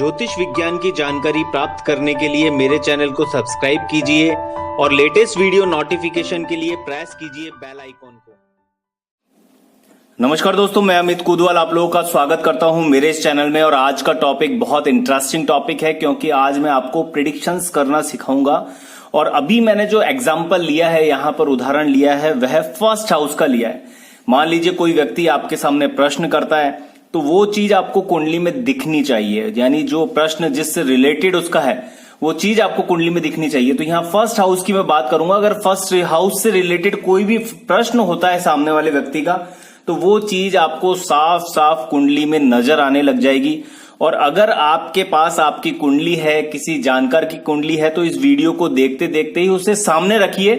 ज्योतिष विज्ञान की जानकारी प्राप्त करने के लिए मेरे चैनल को सब्सक्राइब कीजिए और लेटेस्ट वीडियो नोटिफिकेशन के लिए प्रेस कीजिए बेल आइकॉन को। नमस्कार दोस्तों, मैं अमित कुदवाल आप लोगों का स्वागत करता हूं मेरे इस चैनल में। और आज का टॉपिक बहुत इंटरेस्टिंग टॉपिक है क्योंकि आज मैं आपको प्रिडिक्शंस करना सिखाऊंगा। और अभी मैंने जो एग्जाम्पल लिया है, यहां पर उदाहरण लिया है, वह फर्स्ट हाउस का लिया है। मान लीजिए कोई व्यक्ति आपके सामने प्रश्न करता है तो वो चीज आपको कुंडली में दिखनी चाहिए, यानी जो प्रश्न जिससे रिलेटेड उसका है वो चीज आपको कुंडली में दिखनी चाहिए। तो यहाँ फर्स्ट हाउस की मैं बात करूंगा। अगर फर्स्ट हाउस से रिलेटेड कोई भी प्रश्न होता है सामने वाले व्यक्ति का तो वो चीज आपको साफ साफ कुंडली में नजर आने लग जाएगी। और अगर आपके पास आपकी कुंडली है, किसी जानकार की कुंडली है, तो इस वीडियो को देखते देखते ही उसे सामने रखिए।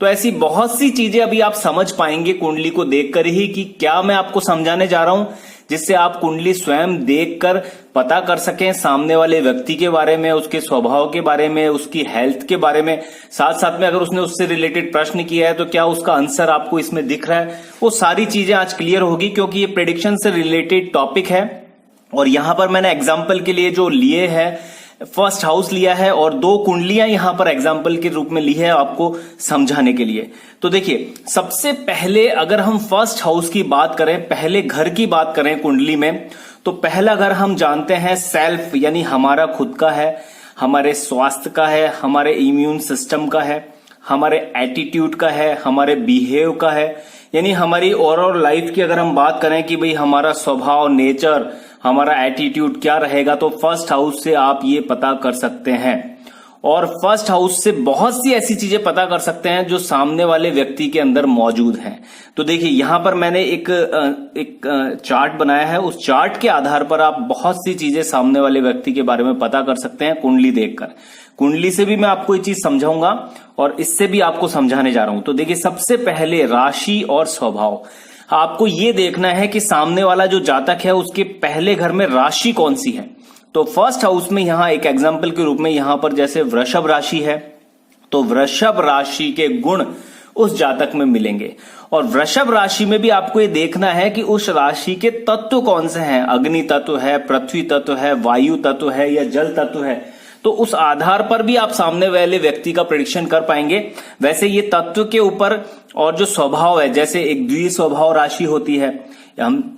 तो ऐसी बहुत सी चीजें अभी आप समझ पाएंगे कुंडली को देखकर ही कि क्या मैं आपको समझाने जा रहा हूं, जिससे आप कुंडली स्वयं देखकर पता कर सकें सामने वाले व्यक्ति के बारे में, उसके स्वभाव के बारे में, उसकी हेल्थ के बारे में। साथ साथ में अगर उसने उससे रिलेटेड प्रश्न किया है तो क्या उसका आंसर आपको इसमें दिख रहा है। वो सारी चीजें आज क्लियर होगी क्योंकि ये प्रेडिक्शन से रिलेटेड टॉपिक है। और यहां पर मैंने एग्जाम्पल के लिए जो लिए है, फर्स्ट हाउस लिया है और दो कुंडलियां यहां पर एग्जाम्पल के रूप में ली है आपको समझाने के लिए। तो देखिए, सबसे पहले अगर हम फर्स्ट हाउस की बात करें, पहले घर की बात करें कुंडली में, तो पहला घर हम जानते हैं सेल्फ, यानी हमारा खुद का है, हमारे स्वास्थ्य का है, हमारे इम्यून सिस्टम का है, हमारे एटीट्यूड का है, हमारे बिहेव का है, यानी हमारी ओवरऑल लाइफ की अगर हम बात करें कि भाई हमारा स्वभाव, नेचर, हमारा एटीट्यूड क्या रहेगा, तो फर्स्ट हाउस से आप ये पता कर सकते हैं। और फर्स्ट हाउस से बहुत सी ऐसी चीजें पता कर सकते हैं जो सामने वाले व्यक्ति के अंदर मौजूद हैं। तो देखिए, यहां पर मैंने एक चार्ट बनाया है। उस चार्ट के आधार पर आप बहुत सी चीजें सामने वाले व्यक्ति के बारे में पता कर सकते हैं कुंडली देखकर। कुंडली से भी मैं आपको ये चीज समझाऊंगा और इससे भी आपको समझाने जा रहा हूं। तो देखिए, सबसे पहले राशि और स्वभाव। आपको ये देखना है कि सामने वाला जो जातक है उसके पहले घर में राशि कौन सी है। तो फर्स्ट हाउस में यहां एक एग्जाम्पल के रूप में यहां पर जैसे वृषभ राशि है, तो वृषभ राशि के गुण उस जातक में मिलेंगे। और वृषभ राशि में भी आपको ये देखना है कि उस राशि के तत्व कौन से हैं। अग्नि तत्व है, पृथ्वी तत्व है, वायु तत्व है या जल तत्व है। तो उस आधार पर भी आप सामने वाले व्यक्ति का प्रेडिक्शन कर पाएंगे। वैसे ये तत्व के ऊपर और जो स्वभाव है, जैसे एक द्विस्वभाव राशि होती है, हम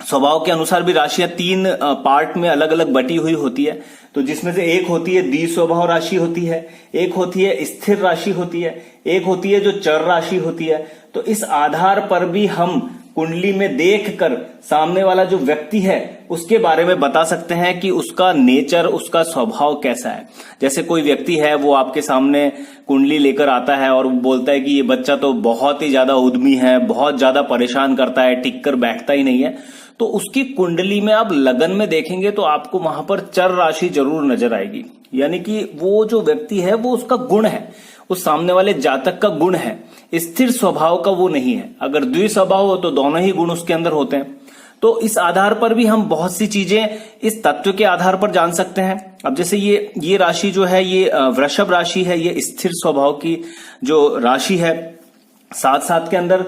स्वभाव के अनुसार भी राशियां तीन पार्ट में अलग अलग बटी हुई होती है। तो जिसमें से एक होती है द्विस्वभाव राशि होती है, एक होती है स्थिर राशि होती है, एक होती है जो चर राशि होती है। तो इस आधार पर भी हम कुंडली में देखकर सामने वाला जो व्यक्ति है उसके बारे में बता सकते हैं कि उसका नेचर, उसका स्वभाव कैसा है। जैसे कोई व्यक्ति है, वो आपके सामने कुंडली लेकर आता है और बोलता है कि ये बच्चा तो बहुत ही ज्यादा उद्यमी है, बहुत ज्यादा परेशान करता है, टिक कर बैठता ही नहीं है। तो उसकी कुंडली में आप लगन में देखेंगे तो आपको वहां पर चर राशि जरूर नजर आएगी। यानी कि वो जो व्यक्ति है वो उसका गुण है, उस सामने वाले जातक का गुण है। स्थिर स्वभाव का वो नहीं है। अगर द्विस्वभाव हो तो दोनों ही गुण उसके अंदर होते हैं। तो इस आधार पर भी हम बहुत सी चीजें इस तत्व के आधार पर जान सकते हैं। अब जैसे ये राशि जो है, ये वृषभ राशि है, ये स्थिर स्वभाव की जो राशि है। साथ साथ के अंदर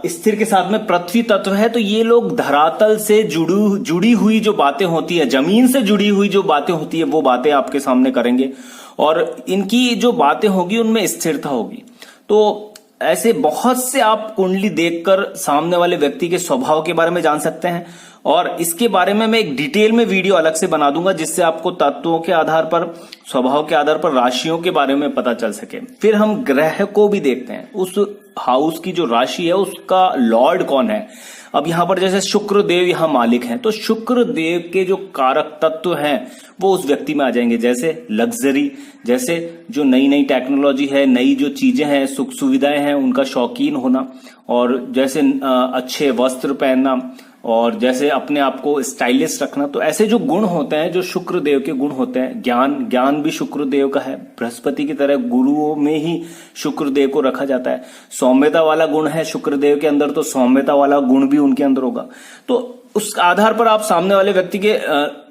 स्थिर के साथ में पृथ्वी तत्व है। तो ये लोग धरातल से जुड़ी हुई जो बातें होती है, जमीन से जुड़ी हुई जो बातें होती है, वो बातें आपके सामने करेंगे और इनकी जो बातें होगी उनमें स्थिरता होगी। तो ऐसे बहुत से आप कुंडली देखकर सामने वाले व्यक्ति के स्वभाव के बारे में जान सकते हैं। और इसके बारे में मैं एक डिटेल में वीडियो अलग से बना दूंगा जिससे आपको तत्वों के आधार पर, स्वभाव के आधार पर राशियों के बारे में पता चल सके। फिर हम ग्रह को भी देखते हैं, उस हाउस की जो राशि है उसका लॉर्ड कौन है। अब यहां पर जैसे शुक्र देव यहां मालिक हैं, तो शुक्र देव के जो कारक तत्व हैं वो उस व्यक्ति में आ जाएंगे। जैसे लग्जरी, जैसे जो नई नई टेक्नोलॉजी है, नई जो चीजें हैं, सुख सुविधाएं हैं, उनका शौकीन होना, और जैसे अच्छे वस्त्र पहनना, और जैसे अपने आप को स्टाइलिश रखना। तो ऐसे जो गुण होते हैं, जो शुक्र देव के गुण होते हैं। ज्ञान भी शुक्र देव का है। बृहस्पति की तरह गुरुओं में ही शुक्र देव को रखा जाता है। सौम्यता वाला गुण है शुक्र देव के अंदर, तो सौम्यता वाला गुण भी उनके अंदर होगा। तो उस आधार पर आप सामने वाले व्यक्ति के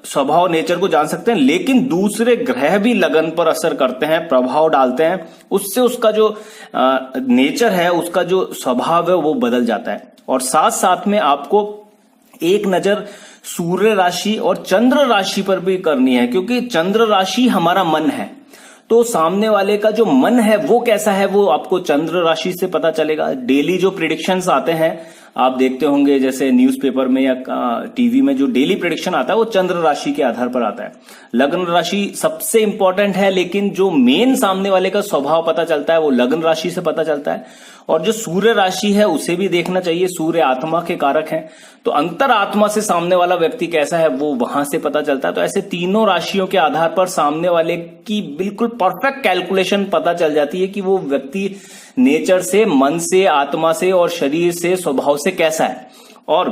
स्वभाव, नेचर को जान सकते हैं। लेकिन दूसरे ग्रह भी लगन पर असर करते हैं, प्रभाव डालते हैं। उससे उसका जो नेचर है, उसका जो स्वभाव है वो बदल जाता है। और साथ साथ में आपको एक नजर सूर्य राशि और चंद्र राशि पर भी करनी है, क्योंकि चंद्र राशि हमारा मन है। तो सामने वाले का जो मन है वो कैसा है वो आपको चंद्र राशि से पता चलेगा। डेली जो प्रिडिक्शंस आते हैं आप देखते होंगे, जैसे न्यूज़पेपर में या टीवी में जो डेली प्रिडिक्शन आता है वो चंद्र राशि के आधार पर आता है। लग्न राशि सबसे इंपॉर्टेंट है, लेकिन जो मेन सामने वाले का स्वभाव पता चलता है वो लग्न राशि से पता चलता है। और जो सूर्य राशि है उसे भी देखना चाहिए, सूर्य आत्मा के कारक हैं, तो अंतर आत्मा से सामने वाला व्यक्ति कैसा है वो वहां से पता चलता है। तो ऐसे तीनों राशियों के आधार पर सामने वाले की बिल्कुल परफेक्ट कैलकुलेशन पता चल जाती है कि वो व्यक्ति नेचर से, मन से, आत्मा से और शरीर से, स्वभाव से कैसा है। और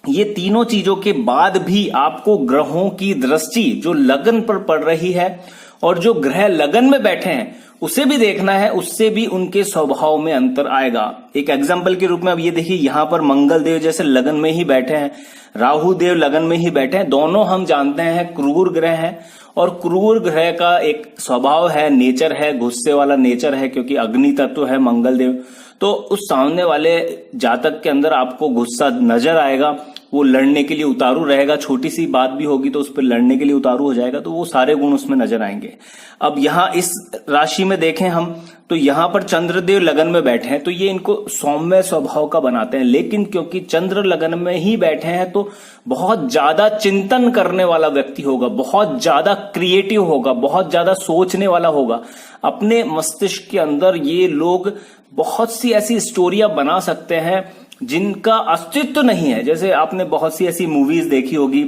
ये तीनों चीजों के बाद भी आपको ग्रहों की दृष्टि जो लगन पर पड़ रही है और जो ग्रह लगन में बैठे हैं उसे भी देखना है, उससे भी उनके स्वभाव में अंतर आएगा। एक एग्जाम्पल के रूप में अब ये देखिए, यहां पर मंगल देव जैसे लगन में ही बैठे हैं, राहु देव लगन में ही बैठे हैं, दोनों हम जानते हैं क्रूर ग्रह हैं। और क्रूर ग्रह का एक स्वभाव है, नेचर है, गुस्से वाला नेचर है, क्योंकि अग्नि तत्व है मंगल देव। तो उस सामने वाले जातक के अंदर आपको गुस्सा नजर आएगा, वो लड़ने के लिए उतारू रहेगा, छोटी सी बात भी होगी तो उस पर लड़ने के लिए उतारू हो जाएगा, तो वो सारे गुण उसमें नजर आएंगे। अब यहाँ इस राशि में देखें हम तो यहाँ पर चंद्रदेव लगन में बैठे हैं, तो ये इनको सौम्य स्वभाव का बनाते हैं। लेकिन क्योंकि चंद्र लगन में ही बैठे हैं तो बहुत ज्यादा चिंतन करने वाला व्यक्ति होगा, बहुत ज्यादा क्रिएटिव होगा, बहुत ज्यादा सोचने वाला होगा। अपने मस्तिष्क के अंदर ये लोग बहुत सी ऐसी स्टोरियां बना सकते हैं जिनका अस्तित्व नहीं है। जैसे आपने बहुत सी ऐसी मूवीज देखी होगी,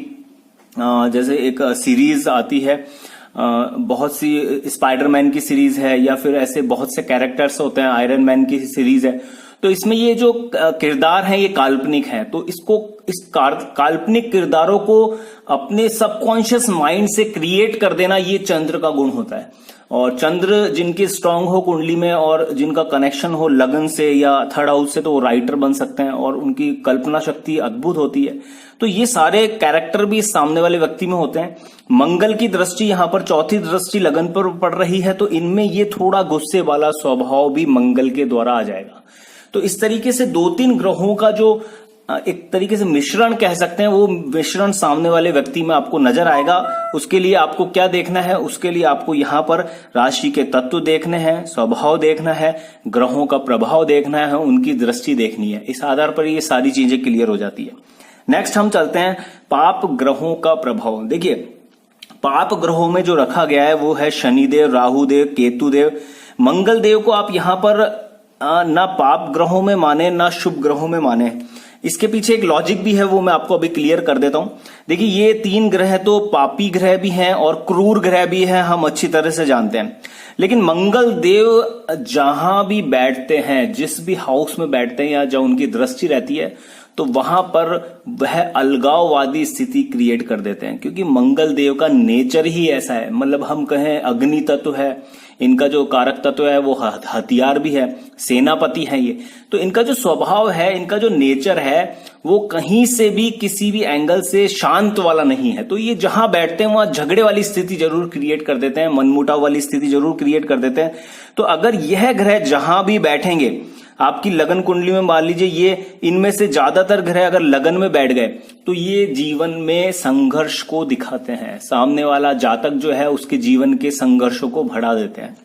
जैसे एक सीरीज आती है, बहुत सी स्पाइडरमैन की सीरीज है, या फिर ऐसे बहुत से कैरेक्टर्स होते हैं, आयरन मैन की सीरीज है। तो इसमें ये जो किरदार हैं ये काल्पनिक हैं, तो इस काल्पनिक किरदारों को अपने सबकॉन्शियस माइंड से क्रिएट कर देना ये चंद्र का गुण होता है। और चंद्र जिनकी स्ट्रांग हो कुंडली में और जिनका कनेक्शन हो लगन से या थर्ड हाउस से, तो वो राइटर बन सकते हैं और उनकी कल्पना शक्ति अद्भुत होती है। तो ये सारे कैरेक्टर भी सामने वाले व्यक्ति में होते हैं। मंगल की दृष्टि यहाँ पर चौथी दृष्टि लगन पर पड़ रही है, तो इनमें ये थोड़ा गुस्से वाला स्वभाव भी मंगल के द्वारा आ जाएगा। तो इस तरीके से 2-3 ग्रहों का जो एक तरीके से मिश्रण कह सकते हैं, वो मिश्रण सामने वाले व्यक्ति में आपको नजर आएगा। उसके लिए आपको क्या देखना है, उसके लिए आपको यहाँ पर राशि के तत्व देखने हैं, स्वभाव देखना है, ग्रहों का प्रभाव देखना है, उनकी दृष्टि देखनी है। इस आधार पर ये सारी चीजें क्लियर हो जाती है। नेक्स्ट हम चलते हैं पाप ग्रहों का प्रभाव। देखिए, पाप ग्रहों में जो रखा गया है वो है शनिदेव, राहुदेव, केतुदेव। मंगल देव को आप यहाँ पर ना पाप ग्रहों में माने ना शुभ ग्रहों में माने। इसके पीछे एक लॉजिक भी है, वो मैं आपको अभी क्लियर कर देता हूं। देखिए, ये 3 ग्रह तो पापी ग्रह भी हैं और क्रूर ग्रह भी हैं, हम अच्छी तरह से जानते हैं। लेकिन मंगल देव जहां भी बैठते हैं, जिस भी हाउस में बैठते हैं या जब उनकी दृष्टि रहती है, तो वहां पर वह अलगाववादी स्थिति क्रिएट कर देते हैं, क्योंकि मंगल देव का नेचर ही ऐसा है। मतलब हम कहें अग्नि तत्व है, इनका जो कारक तत्व है वो हथियार भी है, सेनापति है ये। तो इनका जो स्वभाव है, इनका जो नेचर है, वो कहीं से भी किसी भी एंगल से शांत वाला नहीं है। तो ये जहां बैठते हैं वहां झगड़े वाली स्थिति जरूर क्रिएट कर देते हैं, मनमुटाव वाली स्थिति जरूर क्रिएट कर देते हैं। तो अगर यह ग्रह जहां भी बैठेंगे आपकी लगन कुंडली में, मान लीजिए ये इनमें से ज्यादातर ग्रह अगर लगन में बैठ गए, तो ये जीवन में संघर्ष को दिखाते हैं। सामने वाला जातक जो है उसके जीवन के संघर्षों को बढ़ा देते हैं।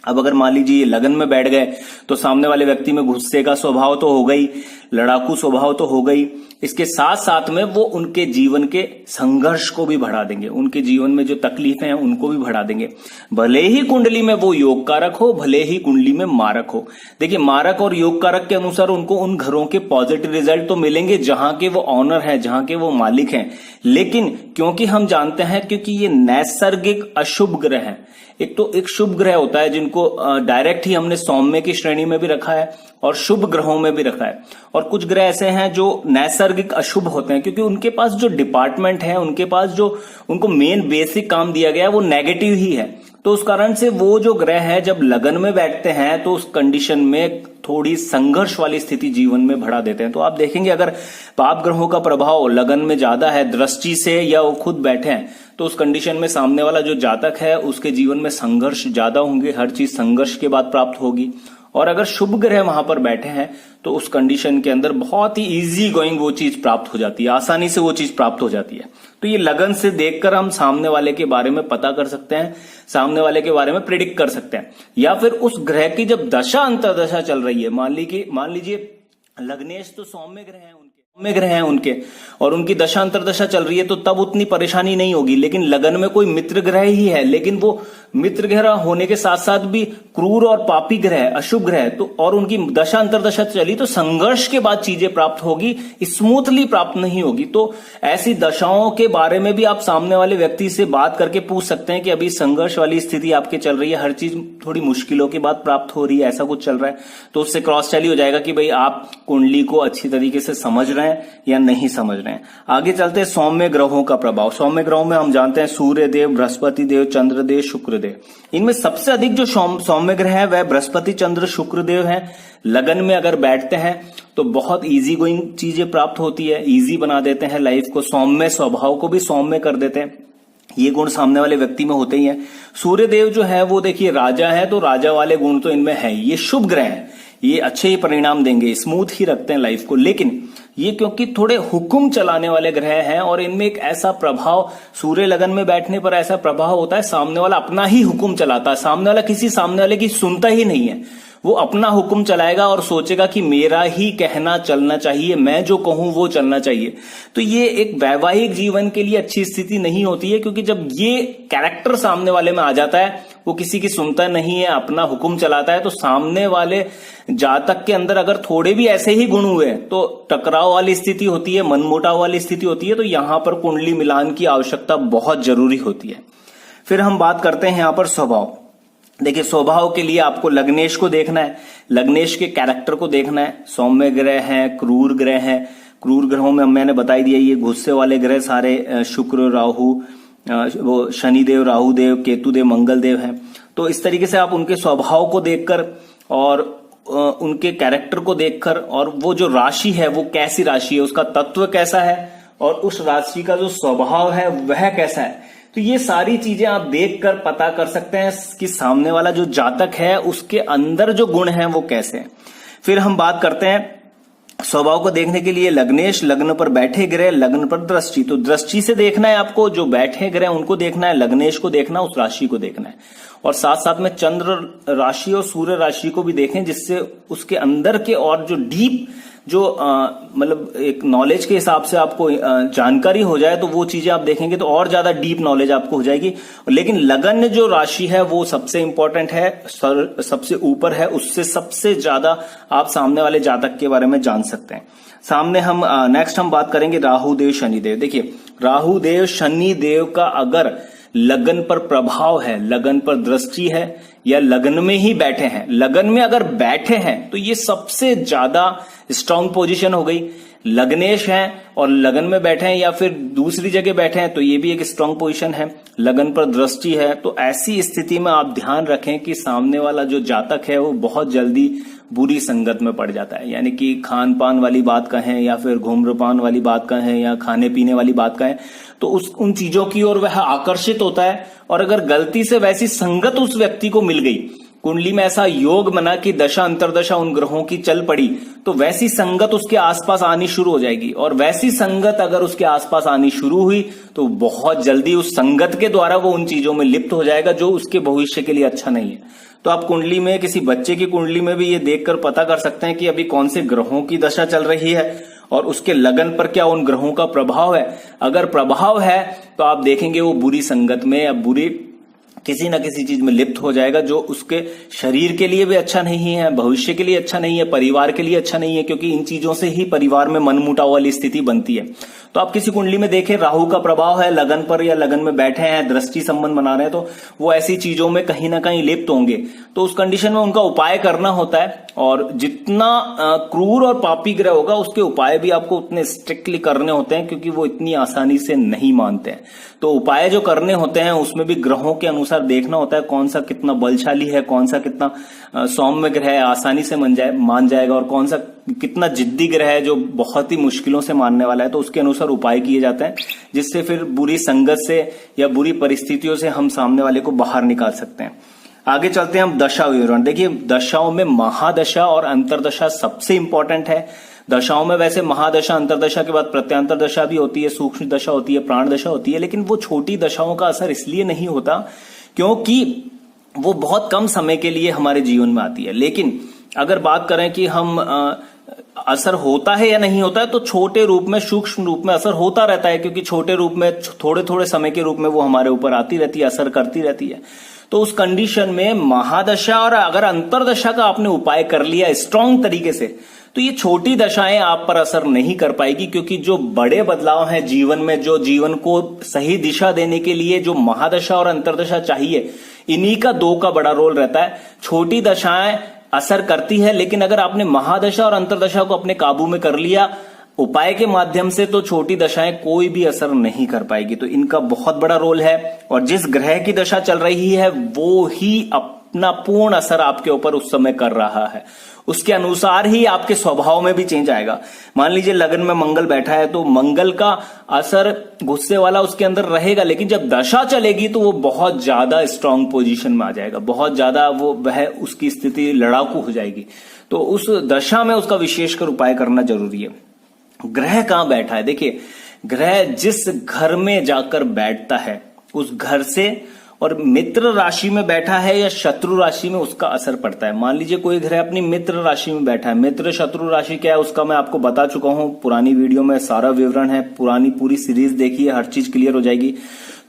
अब अगर मान लीजिए ये लगन में बैठ गए तो सामने वाले व्यक्ति में गुस्से का स्वभाव तो हो गई, लड़ाकू स्वभाव तो हो गई, इसके साथ साथ में वो उनके जीवन के संघर्ष को भी बढ़ा देंगे, उनके जीवन में जो तकलीफें हैं उनको भी बढ़ा देंगे। भले ही कुंडली में वो योग कारक हो, भले ही कुंडली में मारक हो। देखिए, मारक और योग कारक के अनुसार उनको उन घरों के पॉजिटिव रिजल्ट तो मिलेंगे जहां के वो ऑनर है, जहां के वो मालिक हैं। लेकिन क्योंकि हम जानते हैं, क्योंकि ये नैसर्गिक अशुभ ग्रह है, एक तो एक शुभ ग्रह होता है जिनको डायरेक्ट ही हमने सौम्य की श्रेणी में भी रखा है और शुभ ग्रहों में भी रखा है, और कुछ ग्रह ऐसे हैं जो नैसर्गिक अशुभ होते हैं, क्योंकि उनके पास जो डिपार्टमेंट है, उनके पास जो उनको मेन बेसिक काम दिया गया है वो नेगेटिव ही है। तो उस कारण से वो जो ग्रह है जब लगन में बैठते हैं तो उस कंडीशन में थोड़ी संघर्ष वाली स्थिति जीवन में बढ़ा देते हैं। तो आप देखेंगे अगर पाप ग्रहों का प्रभाव लगन में ज्यादा है दृष्टि से, या वो खुद बैठे हैं, तो उस कंडीशन में सामने वाला जो जातक है उसके जीवन में संघर्ष ज्यादा होंगे, हर चीज संघर्ष के बाद प्राप्त होगी। और अगर शुभ ग्रह वहां पर बैठे हैं तो उस कंडीशन के अंदर बहुत ही इजी गोइंग वो चीज प्राप्त हो जाती है, आसानी से वो चीज प्राप्त हो जाती है। तो ये लगन से देखकर हम सामने वाले के बारे में पता कर सकते हैं, सामने वाले के बारे में प्रिडिक्ट कर सकते हैं। या फिर उस ग्रह की जब दशा अंतर्दशा चल रही है, मान लीजिए लग्नेश तो सौम्य ग्रह हैं उनके और उनकी दशा अंतर्दशा चल रही है, तो तब उतनी परेशानी नहीं होगी। लेकिन लगन में कोई मित्र ग्रह ही है, लेकिन वो मित्र ग्रह होने के साथ साथ भी क्रूर और पापी ग्रह, अशुभ ग्रह, तो और उनकी दशा अंतर्दशा चली तो संघर्ष के बाद चीजें प्राप्त होगी, स्मूथली प्राप्त नहीं होगी। तो ऐसी दशाओं के बारे में भी आप सामने वाले व्यक्ति से बात करके पूछ सकते हैं कि अभी संघर्ष वाली स्थिति आपके चल रही है, हर चीज थोड़ी मुश्किलों के बाद प्राप्त हो रही है, ऐसा कुछ चल रहा है। तो उससे क्रॉस चैली हो जाएगा कि भाई आप कुंडली को अच्छी तरीके से समझ रहे हैं या नहीं समझ रहे हैं। आगे चलते हैं सौम्य ग्रहों का प्रभाव। सौम्य ग्रहों में हम जानते हैं सूर्य देव, बृहस्पति देव, चंद्र देव, शुक्र देव। इनमें सबसे अधिक जो सौम्य ग्रह है वह बृहस्पति, चंद्र, शुक्र देव है। लगन में अगर बैठते हैं तो बहुत इजी गोइंग चीजें प्राप्त होती है, इजी बना देते हैं लाइफ को, सौम्य स्वभाव को भी सौम्य कर देते हैं। ये गुण सामने वाले व्यक्ति में होते ही हैं। सूर्य देव जो है वो देखिए राजा है, तो राजा वाले गुण तो इनमें है। ये शुभ ग्रह है, ये अच्छे ही परिणाम देंगे, स्मूथ ही रखते हैं लाइफ को। लेकिन ये क्योंकि थोड़े हुक्म चलाने वाले ग्रह हैं और इनमें एक ऐसा प्रभाव, सूर्य लगन में बैठने पर ऐसा प्रभाव होता है, सामने वाला अपना ही हुक्म चलाता है, सामने वाला किसी सामने वाले की सुनता ही नहीं है। वो अपना हुक्म चलाएगा और सोचेगा कि मेरा ही कहना चलना चाहिए, मैं जो कहूं वो चलना चाहिए। तो ये एक वैवाहिक जीवन के लिए अच्छी स्थिति नहीं होती है, क्योंकि जब ये कैरेक्टर सामने वाले में आ जाता है, वो किसी की सुनता नहीं है, अपना हुक्म चलाता है, तो सामने वाले जातक के अंदर अगर थोड़े भी ऐसे ही गुण हुए तो टकराव वाली स्थिति होती है, मनमुटाव वाली स्थिति होती है। तो यहां पर कुंडली मिलान की आवश्यकता बहुत जरूरी होती है। फिर हम बात करते हैं यहां पर स्वभाव। देखिए स्वभाव के लिए आपको लग्नेश को देखना है, लग्नेश के कैरेक्टर को देखना है। सौम्य ग्रह हैं, क्रूर ग्रह हैं। क्रूर ग्रहों में मैंने बताई दिया, ये गुस्से वाले ग्रह सारे शुक्र, राहु, वो शनिदेव, राहु देव, केतु देव, मंगल देव हैं। तो इस तरीके से आप उनके स्वभाव को देखकर और उनके कैरेक्टर को देखकर और वो जो राशि है वो कैसी राशि है, उसका तत्व कैसा है और उस राशि का जो स्वभाव है वह कैसा है, तो ये सारी चीजें आप देखकर पता कर सकते हैं कि सामने वाला जो जातक है उसके अंदर जो गुण है वो कैसे हैं। फिर हम बात करते हैं स्वभाव को देखने के लिए लग्नेश, लग्न पर बैठे ग्रह, लग्न पर दृष्टि। तो दृष्टि से देखना है आपको, जो बैठे ग्रह उनको देखना है, लग्नेश को देखना, उस राशि को देखना है। और साथ साथ में चंद्र राशि और सूर्य राशि को भी देखें, जिससे उसके अंदर के और जो डीप जो मतलब एक नॉलेज के हिसाब से आपको जानकारी हो जाए, तो वो चीजें आप देखेंगे तो और ज्यादा डीप नॉलेज आपको हो जाएगी। लेकिन लगन जो राशि है वो सबसे इंपॉर्टेंट है, सबसे ऊपर है, उससे सबसे ज्यादा आप सामने वाले जातक के बारे में जान सकते हैं। सामने हम नेक्स्ट हम बात करेंगे राहु देव, शनि देव। देखिए राहु देव, शनि देव का अगर लगन पर प्रभाव है, लगन पर दृष्टि है या लगन में ही बैठे हैं, लगन में अगर बैठे हैं तो ये सबसे ज्यादा स्ट्रांग पोजीशन हो गई। लग्नेश हैं और लगन में बैठे हैं या फिर दूसरी जगह बैठे हैं तो ये भी एक स्ट्रांग पोजीशन है। लगन पर दृष्टि है, तो ऐसी स्थिति में आप ध्यान रखें कि सामने वाला जो जातक है वो बहुत जल्दी बुरी संगत में पड़ जाता है। यानी कि खान पान वाली बात कहें या फिर धूम्रपान वाली बात कहें या खाने पीने वाली बात कहें, तो उन चीजों की ओर वह आकर्षित होता है। और अगर गलती से वैसी संगत उस व्यक्ति को मिल गई, कुंडली में ऐसा योग बना कि दशा अंतर्दशा उन ग्रहों की चल पड़ी, तो वैसी संगत उसके आसपास आनी शुरू हो जाएगी। और वैसी संगत अगर उसके आसपास आनी शुरू हुई तो बहुत जल्दी उस संगत के द्वारा वो उन चीजों में लिप्त हो जाएगा जो उसके भविष्य के लिए अच्छा नहीं है। तो आप कुंडली में, किसी बच्चे की कुंडली में भी ये देखकर पता कर सकते हैं कि अभी कौन से ग्रहों की दशा चल रही है और उसके लगन पर क्या उन ग्रहों का प्रभाव है। अगर प्रभाव है तो आप देखेंगे वो बुरी संगत में या बुरी किसी ना किसी चीज में लिप्त हो जाएगा, जो उसके शरीर के लिए भी अच्छा नहीं है, भविष्य के लिए अच्छा नहीं है, परिवार के लिए अच्छा नहीं है, क्योंकि इन चीजों से ही परिवार में मनमुटाव वाली स्थिति बनती है। तो आप किसी कुंडली में देखें राहु का प्रभाव है लगन पर या लगन में बैठे हैं, दृष्टि संबंध बना रहे हैं, तो वो ऐसी चीजों में कहीं ना कहीं लिप्त होंगे। तो उस कंडीशन में उनका उपाय करना होता है, और जितना क्रूर और पापी ग्रह होगा उसके उपाय भी आपको उतने स्ट्रिक्टली करने होते हैं, क्योंकि वो इतनी आसानी से नहीं मानते हैं। तो उपाय जो करने होते हैं उसमें भी ग्रहों के अनुसार देखना होता है कौन सा कितना बलशाली है, कौन सा कितना सौम्य ग्रह है आसानी से मान जाएगा, और कौन सा कितना जिद्दी ग्रह है जो बहुत ही मुश्किलों से मानने वाला है। तो उसके अनुसार उपाय किए जाते हैं, जिससे फिर बुरी संगत से या बुरी परिस्थितियों से हम सामने वाले को बाहर निकाल सकते हैं। आगे चलते हैं हम दशा विवरण। देखिए दशाओं में महादशा और अंतरदशा सबसे इंपॉर्टेंट है। दशाओं में वैसे महादशा अंतरदशा के बाद प्रत्यांतर दशा भी होती है, सूक्ष्म दशा होती है, प्राण दशा होती है, लेकिन वो छोटी दशाओं का असर इसलिए नहीं होता क्योंकि वो बहुत कम समय के लिए हमारे जीवन में आती है। लेकिन अगर बात करें कि हम असर होता है या नहीं होता है, तो छोटे रूप में, सूक्ष्म रूप में असर होता रहता है, क्योंकि छोटे रूप में थोड़े थोड़े समय के रूप में वो हमारे ऊपर आती रहती है, असर करती रहती है। तो उस कंडीशन में महादशा और अगर अंतरदशा का आपने उपाय कर लिया स्ट्रांग तरीके से, तो ये छोटी दशाएं आप पर असर नहीं कर पाएगी, क्योंकि जो बड़े बदलाव हैं जीवन में, जो जीवन को सही दिशा देने के लिए जो महादशा और अंतरदशा चाहिए, इन्हीं का दो का बड़ा रोल रहता है। छोटी दशाएं असर करती है, लेकिन अगर आपने महादशा और अंतरदशा को अपने काबू में कर लिया उपाय के माध्यम से, तो छोटी दशाएं कोई भी असर नहीं कर पाएगी। तो इनका बहुत बड़ा रोल है, और जिस ग्रह की दशा चल रही है वो ही अपना पूर्ण असर आपके ऊपर उस समय कर रहा है। उसके अनुसार ही आपके स्वभाव में भी चेंज आएगा। मान लीजिए लगन में मंगल बैठा है, तो मंगल का असर गुस्से वाला उसके अंदर रहेगा, लेकिन जब दशा चलेगी तो वो बहुत ज्यादा स्ट्रांग पोजीशन में आ जाएगा, बहुत ज्यादा वो वह उसकी स्थिति लड़ाकू हो जाएगी। तो उस दशा में उसका विशेषकर उपाय करना जरूरी है। ग्रह कहां बैठा है? देखिए ग्रह जिस घर में जाकर बैठता है उस घर से, और मित्र राशि में बैठा है या शत्रु राशि में, उसका असर पड़ता है। मान लीजिए कोई ग्रह अपनी मित्र राशि में बैठा है, मित्र शत्रु राशि क्या है उसका मैं आपको बता चुका हूं, पुरानी वीडियो में सारा विवरण है, पुरानी पूरी सीरीज देखिए, हर चीज क्लियर हो जाएगी।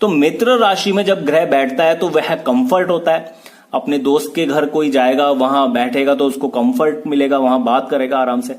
तो मित्र राशि में जब ग्रह बैठता है तो वह कंफर्ट होता है। अपने दोस्त के घर कोई जाएगा, वहां बैठेगा तो उसको कंफर्ट मिलेगा, वहां बात करेगा आराम से।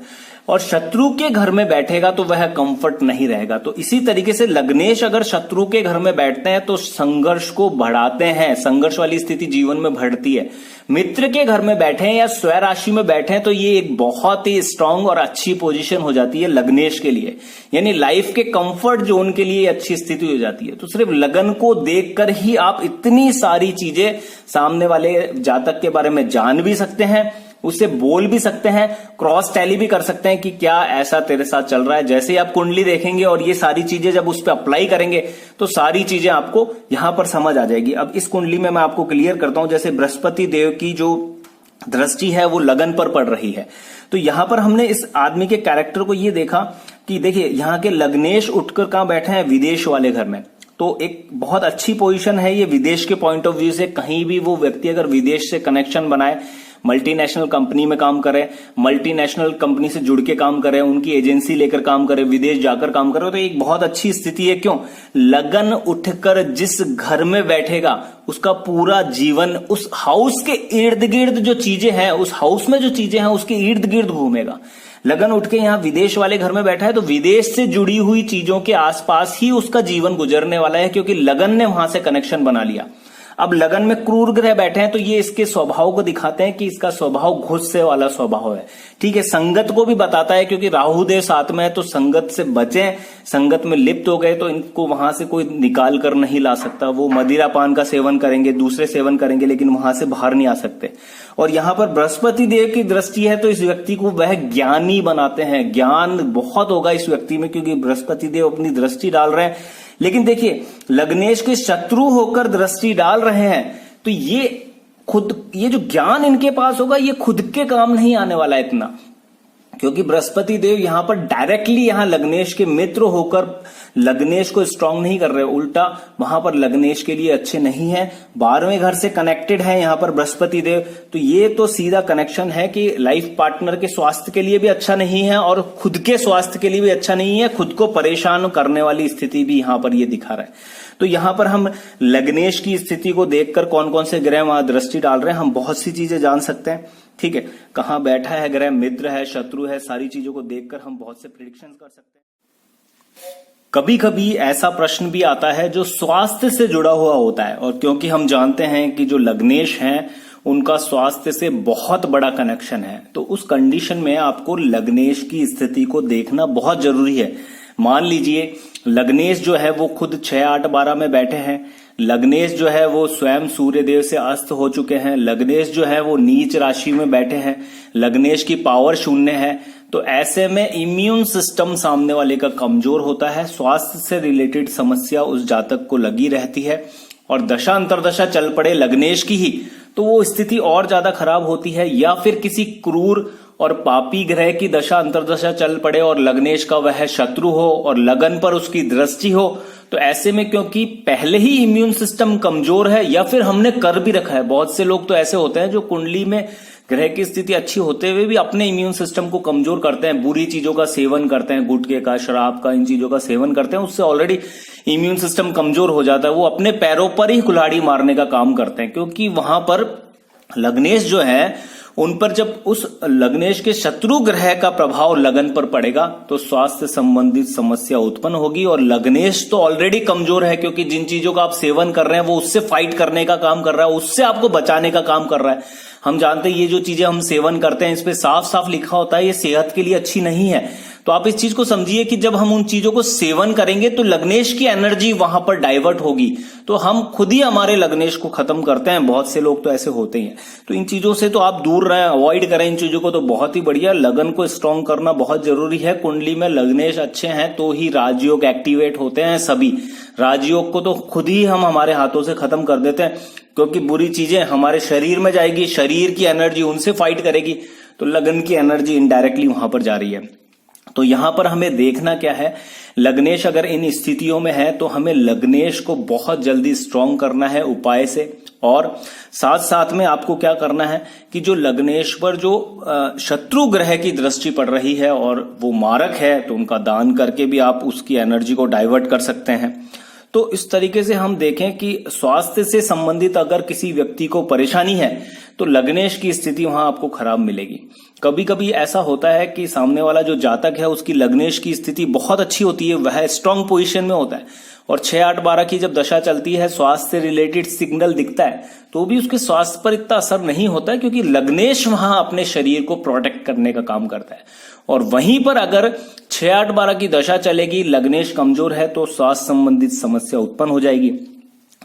और शत्रु के घर में बैठेगा तो वह कंफर्ट नहीं रहेगा। तो इसी तरीके से लग्नेश अगर शत्रु के घर में बैठते हैं तो संघर्ष को बढ़ाते हैं, संघर्ष वाली स्थिति जीवन में बढ़ती है। मित्र के घर में बैठे हैं या स्वय राशि में बैठे हैं तो ये एक बहुत ही स्ट्रांग और अच्छी पोजीशन हो जाती है लग्नेश के लिए, यानी लाइफ के कंफर्ट जोन के लिए अच्छी स्थिति हो जाती है। तो सिर्फ लगन को देखकर ही आप इतनी सारी चीजें सामने वाले जातक के बारे में जान भी सकते हैं, उससे बोल भी सकते हैं, क्रॉस टैली भी कर सकते हैं कि क्या ऐसा तेरे साथ चल रहा है। जैसे ही आप कुंडली देखेंगे और ये सारी चीजें जब उस पर अप्लाई करेंगे तो सारी चीजें आपको यहां पर समझ आ जाएगी। अब इस कुंडली में मैं आपको क्लियर करता हूं, जैसे बृहस्पति देव की जो दृष्टि है वो लगन पर पड़ रही है, तो यहां पर हमने इस आदमी के कैरेक्टर को ये देखा कि देखिए यहाँ के लग्नेश उठकर कहां बैठे हैं, विदेश वाले घर में। तो एक बहुत अच्छी पोजीशन है ये विदेश के पॉइंट ऑफ व्यू से। कहीं भी वो व्यक्ति अगर विदेश से कनेक्शन बनाए, मल्टीनेशनल कंपनी में काम करे, मल्टीनेशनल कंपनी से जुड़ के काम करे, उनकी एजेंसी लेकर काम करे, विदेश जाकर काम करे, तो एक बहुत अच्छी स्थिति है। क्यों? लगन उठकर जिस घर में बैठेगा उसका पूरा जीवन उस हाउस के इर्द गिर्द जो चीजें हैं, उस हाउस में जो चीजें हैं उसके इर्द गिर्द घूमेगा। लगन उठ के यहाँ विदेश वाले घर में बैठा है तो विदेश से जुड़ी हुई चीजों के आसपास ही उसका जीवन गुजरने वाला है, क्योंकि लगन ने वहां से कनेक्शन बना लिया। अब लगन में क्रूर ग्रह बैठे हैं तो ये इसके स्वभाव को दिखाते हैं कि इसका स्वभाव गुस्से वाला स्वभाव है। ठीक है, संगत को भी बताता है, क्योंकि राहु देव साथ में है तो संगत से बचें। संगत में लिप्त हो गए तो इनको वहां से कोई निकाल कर नहीं ला सकता। वो मदिरा पान का सेवन करेंगे, दूसरे सेवन करेंगे, लेकिन वहां से बाहर नहीं आ सकते। और यहाँ पर बृहस्पति देव की दृष्टि है तो इस व्यक्ति को वह ज्ञानी बनाते हैं। ज्ञान बहुत होगा इस व्यक्ति में, क्योंकि बृहस्पति देव अपनी दृष्टि डाल रहे हैं। लेकिन देखिए लग्नेश के शत्रु होकर दृष्टि डाल रहे हैं तो ये जो ज्ञान इनके पास होगा ये खुद के काम नहीं आने वाला है इतना, क्योंकि बृहस्पति देव यहां पर डायरेक्टली यहां लग्नेश के मित्र होकर लग्नेश को स्ट्रांग नहीं कर रहे, उल्टा वहां पर लग्नेश के लिए अच्छे नहीं है। 12वें घर से कनेक्टेड है यहां पर बृहस्पति देव, तो ये तो सीधा कनेक्शन है कि लाइफ पार्टनर के स्वास्थ्य के लिए भी अच्छा नहीं है और खुद के स्वास्थ्य के लिए भी अच्छा नहीं है। खुद को परेशान करने वाली स्थिति भी यहां पर ये दिखा रहा है। तो यहां पर हम लग्नेश की स्थिति को देखकर कौन कौन से ग्रह वहां दृष्टि डाल रहे हैं हम बहुत सी चीजें जान सकते हैं। ठीक है, कहां बैठा है ग्रह, मित्र है, शत्रु है, सारी चीजों को देखकर हम बहुत से प्रेडिक्शन कर सकते हैं। कभी कभी ऐसा प्रश्न भी आता है जो स्वास्थ्य से जुड़ा हुआ होता है, और क्योंकि हम जानते हैं कि जो लग्नेश हैं उनका स्वास्थ्य से बहुत बड़ा कनेक्शन है, तो उस कंडीशन में आपको लग्नेश की स्थिति को देखना बहुत जरूरी है। मान लीजिए लग्नेश जो है वो खुद 6, 8, 12 में बैठे हैं। लग्नेश जो है वो स्वयं सूर्य देव से अस्त हो चुके हैं। लग्नेश जो है वो नीच राशि में बैठे हैं। लग्नेश की पावर 0 है। तो ऐसे में इम्यून सिस्टम सामने वाले का कमजोर होता है। स्वास्थ्य से रिलेटेड समस्या उस जातक को लगी रहती है, और दशा अंतरदशा चल पड़े लग्नेश की ही तो वो स्थिति और ज्यादा खराब होती है। या फिर किसी क्रूर और पापी ग्रह की दशा अंतर्दशा चल पड़े और लग्नेश का वह शत्रु हो और लगन पर उसकी दृष्टि हो, तो ऐसे में क्योंकि पहले ही इम्यून सिस्टम कमजोर है या फिर हमने कर भी रखा है, बहुत से लोग तो ऐसे होते हैं जो कुंडली में ग्रह की स्थिति अच्छी होते हुए भी अपने इम्यून सिस्टम को कमजोर करते हैं, बुरी चीजों का सेवन करते हैं, गुटखे का, शराब का, इन चीजों का सेवन करते हैं, उससे ऑलरेडी इम्यून सिस्टम कमजोर हो जाता है। वो अपने पैरों पर ही कुल्हाड़ी मारने का काम करते हैं, क्योंकि वहां पर लग्नेश जो है उन पर जब उस लग्नेश के शत्रु ग्रह का प्रभाव लगन पर पड़ेगा तो स्वास्थ्य संबंधित समस्या उत्पन्न होगी। और लग्नेश तो ऑलरेडी कमजोर है, क्योंकि जिन चीजों का आप सेवन कर रहे हैं वो उससे फाइट करने का काम कर रहा है, उससे आपको बचाने का काम कर रहा है। हम जानते हैं ये जो चीजें हम सेवन करते हैं इस पे साफ साफ लिखा होता है ये सेहत के लिए अच्छी नहीं है। तो आप इस चीज को समझिए कि जब हम उन चीजों को सेवन करेंगे तो लग्नेश की एनर्जी वहां पर डाइवर्ट होगी, तो हम खुद ही हमारे लग्नेश को खत्म करते हैं। बहुत से लोग तो ऐसे होते ही हैं। तो इन चीजों से तो आप दूर रहें, अवॉइड करें इन चीजों को, तो बहुत ही बढ़िया। लगन को स्ट्रांग करना बहुत जरूरी है। कुंडली में लग्नेश अच्छे हैं तो ही राजयोग एक्टिवेट होते हैं। सभी राजयोग को तो खुद ही हम हमारे हाथों से खत्म कर देते हैं, क्योंकि बुरी चीजें हमारे शरीर में जाएगी, शरीर की एनर्जी उनसे फाइट करेगी, तो लगन की एनर्जी इनडायरेक्टली वहां पर जा रही है। तो यहां पर हमें देखना क्या है, लग्नेश अगर इन स्थितियों में है तो हमें लग्नेश को बहुत जल्दी स्ट्रांग करना है उपाय से। और साथ साथ में आपको क्या करना है कि जो लग्नेश पर जो शत्रु ग्रह की दृष्टि पड़ रही है और वो मारक है, तो उनका दान करके भी आप उसकी एनर्जी को डाइवर्ट कर सकते हैं। तो इस तरीके से हम देखें कि स्वास्थ्य से संबंधित अगर किसी व्यक्ति को परेशानी है तो लग्नेश की स्थिति वहां आपको खराब मिलेगी। कभी कभी ऐसा होता है कि सामने वाला जो जातक है उसकी लग्नेश की स्थिति बहुत अच्छी होती है, वह स्ट्रांग पोजीशन में होता है, और 6, 8, 12 की जब दशा चलती है, स्वास्थ्य से रिलेटेड सिग्नल दिखता है, तो भी उसके स्वास्थ्य पर इतना असर नहीं होता है, क्योंकि लग्नेश वहां अपने शरीर को प्रोटेक्ट करने का काम करता है। और वहीं पर अगर 6, 8, 12 की दशा चलेगी, लग्नेश कमजोर है, तो स्वास्थ्य संबंधित समस्या उत्पन्न हो जाएगी।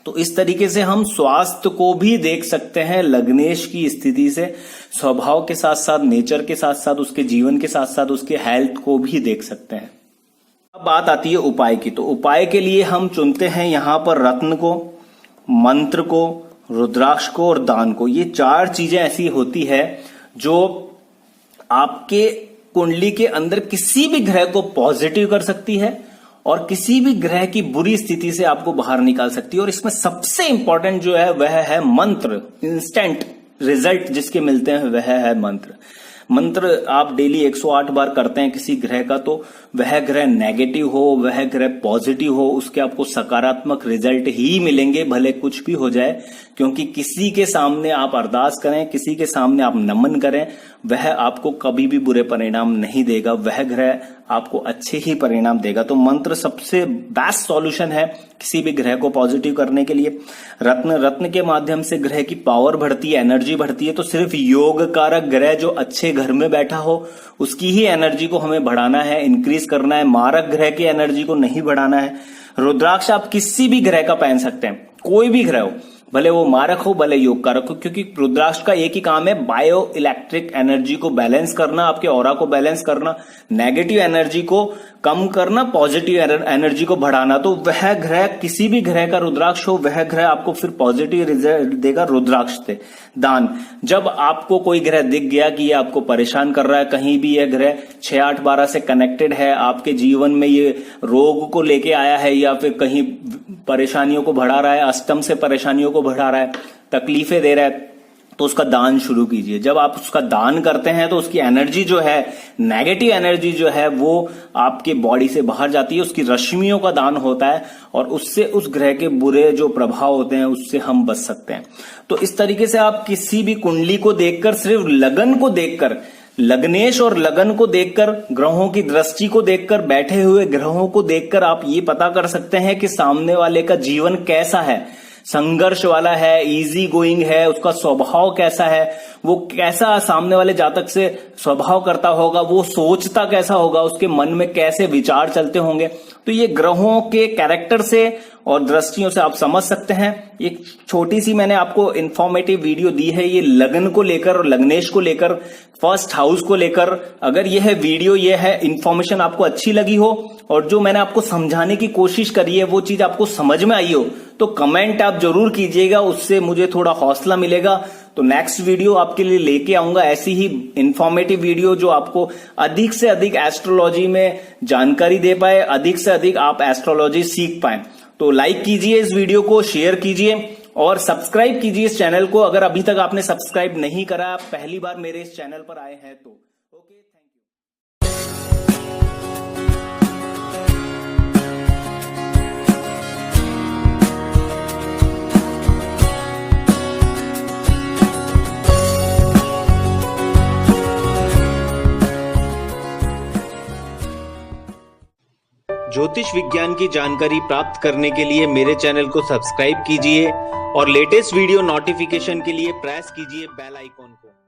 तो इस तरीके से हम स्वास्थ्य को भी देख सकते हैं लग्नेश की स्थिति से, स्वभाव के साथ साथ, नेचर के साथ साथ, उसके जीवन के साथ साथ उसके हेल्थ को भी देख सकते हैं। अब बात आती है उपाय की। तो उपाय के लिए हम चुनते हैं यहां पर रत्न को, मंत्र को, रुद्राक्ष को और दान को। ये 4 चीजें ऐसी होती है जो आपके कुंडली के अंदर किसी भी ग्रह को पॉजिटिव कर सकती है और किसी भी ग्रह की बुरी स्थिति से आपको बाहर निकाल सकती है। और इसमें सबसे इंपॉर्टेंट जो है वह है मंत्र। इंस्टेंट रिजल्ट जिसके मिलते हैं वह है मंत्र। मंत्र आप डेली 108 बार करते हैं किसी ग्रह का, तो वह ग्रह नेगेटिव हो, वह ग्रह पॉजिटिव हो, उसके आपको सकारात्मक रिजल्ट ही मिलेंगे, भले कुछ भी हो जाए। क्योंकि किसी के सामने आप अरदास करें, किसी के सामने आप नमन करें, वह आपको कभी भी बुरे परिणाम नहीं देगा, वह ग्रह आपको अच्छे ही परिणाम देगा। तो मंत्र सबसे बेस्ट सॉल्यूशन है किसी भी ग्रह को पॉजिटिव करने के लिए। रत्न के माध्यम से ग्रह की पावर बढ़ती है, एनर्जी बढ़ती है। तो सिर्फ योग कारक ग्रह जो अच्छे घर में बैठा हो उसकी ही एनर्जी को हमें बढ़ाना है, इंक्रीज करना है, मारक ग्रह की एनर्जी को नहीं बढ़ाना है। रुद्राक्ष आप किसी भी ग्रह का पहन सकते हैं, कोई भी ग्रह हो, भले वो मारक हो भले योग कारक हो, क्योंकि रुद्राक्ष का एक ही काम है, बायो इलेक्ट्रिक एनर्जी को बैलेंस करना, आपके ऑरा को बैलेंस करना, नेगेटिव एनर्जी को कम करना, पॉजिटिव एनर्जी को बढ़ाना। तो वह ग्रह, किसी भी ग्रह का रुद्राक्ष हो, वह ग्रह आपको फिर पॉजिटिव रिजल्ट देगा रुद्राक्ष से। दान, जब आपको कोई ग्रह दिख गया कि ये आपको परेशान कर रहा है, कहीं भी यह ग्रह 6, 8, 12 से कनेक्टेड है, आपके जीवन में ये रोग को लेके आया है या फिर कहीं परेशानियों को बढ़ा रहा है, अष्टम से परेशानियों को बढ़ा रहा है, तकलीफें दे रहा है, तो उसका दान शुरू कीजिए। जब आप उसका दान करते हैं तो उसकी एनर्जी जो है, नेगेटिव एनर्जी जो है, वो आपके बॉडी से बाहर जाती है, उसकी रश्मियों का दान होता है और उससे उस ग्रह के बुरे जो प्रभाव होते हैं उससे हम बच सकते हैं। तो इस तरीके से आप किसी भी कुंडली को देखकर, सिर्फ लगन को देखकर, लग्नेश और लगन को देखकर, ग्रहों की दृष्टि को देखकर, बैठे हुए ग्रहों को देखकर आप ये पता कर सकते हैं कि सामने वाले का जीवन कैसा है, संघर्ष वाला है, इजी गोइंग है, उसका स्वभाव कैसा है, वो कैसा सामने वाले जातक से स्वभाव करता होगा, वो सोचता कैसा होगा, उसके मन में कैसे विचार चलते होंगे, तो ये ग्रहों के कैरेक्टर से और दृष्टियों से आप समझ सकते हैं। एक छोटी सी मैंने आपको इंफॉर्मेटिव वीडियो दी है ये लग्न को लेकर और लग्नेश को लेकर, फर्स्ट हाउस को लेकर। अगर यह वीडियो, यह है इंफॉर्मेशन आपको अच्छी लगी हो और जो मैंने आपको समझाने की कोशिश करी है वो चीज आपको समझ में आई हो तो कमेंट आप जरूर कीजिएगा, उससे मुझे थोड़ा हौसला मिलेगा। तो नेक्स्ट वीडियो आपके लिए लेके आऊंगा ऐसी ही इंफॉर्मेटिव वीडियो जो आपको अधिक से अधिक एस्ट्रोलॉजी में जानकारी दे पाए, अधिक से अधिक आप एस्ट्रोलॉजी सीख पाए। तो लाइक कीजिए इस वीडियो को, शेयर कीजिए और सब्सक्राइब कीजिए इस चैनल को अगर अभी तक आपने सब्सक्राइब नहीं करा, आप पहली बार मेरे इस चैनल पर आए हैं तो। Okay, thank you. ज्योतिष विज्ञान की जानकारी प्राप्त करने के लिए मेरे चैनल को सब्सक्राइब कीजिए और लेटेस्ट वीडियो नोटिफिकेशन के लिए प्रेस कीजिए बेल आइकॉन को।